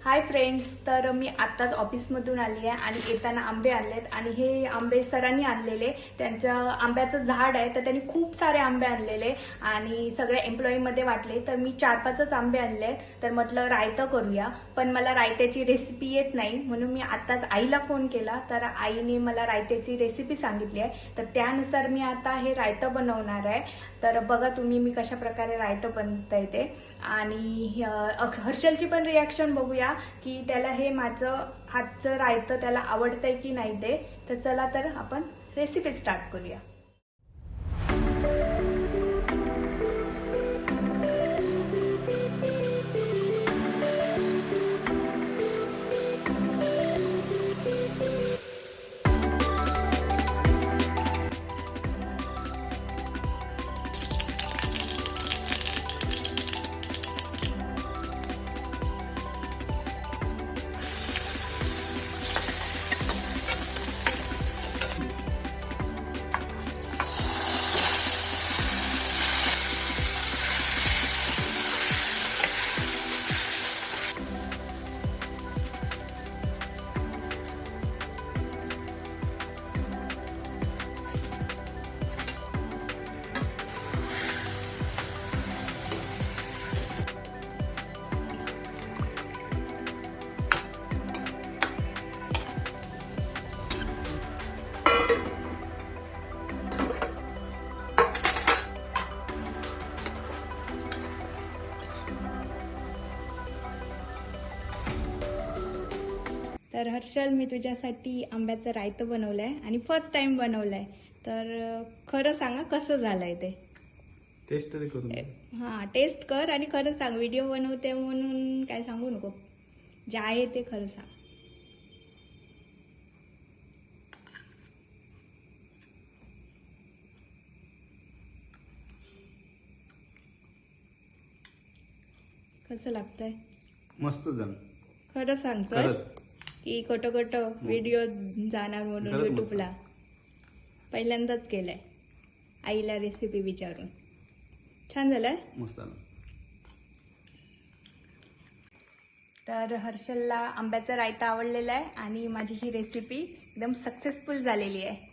Hi friends, तर मी आत्ताच ऑफिसमधून आली आहे आणि येताना आंबे आणलेत आणि हे आंबे सरांनी आणलेले. त्यांच्या आंब्याचं झाड आहे तर त्यांनी खूप सारे आंबे आणलेले आणि सगळ्या एम्प्लॉईमध्ये वाटले. तर मी 4-5च आंबे आणले. तर म्हटलं रायतं करूया, पण मला रायत्याची रेसिपी येत नाही म्हणून मी आत्ताच आईला फोन केला. तर आईने मला रायत्याची रेसिपी सांगितली आहे, तर त्यानुसार मी आता हे रायतं बनवणार आहे. तर बघा तुम्ही मी कशा प्रकारे रायतं बनतंय ते. आणि हर्षलची पण रिॲक्शन बघूया की त्याला हे माझं हातचं रायतं त्याला आवडतंय की नाही ते. तर चला तर आपण रेसिपी स्टार्ट करूया. तर हर्षल, मी तुझ्यासाठी आंब्याचं रायतं बनवलंय आणि फर्स्ट टाइम बनवलंय. तर खरं सांगा कसं झालंय ते. टेस्ट तरी करून दे. हां, टेस्ट कर आणि खरं सांग. व्हिडिओ बनवते म्हणून काय सांगू नको, जे आहे ते खरं सांग. कसं लागतंय मस्त झालं. खरं सांगतोय खरंच की खोटं खोटं व्हिडिओ जाणार म्हणून खरंच मस्त. यूट्यूबला. पहिल्यांदाच केलंय आईला रेसिपी विचारून. छान झालंय. मस्त झालं. तर हर्षलला आंब्याचं रायतं आवडलेलं आहे आणि माझी ही रेसिपी एकदम सक्सेसफुल झालेली आहे.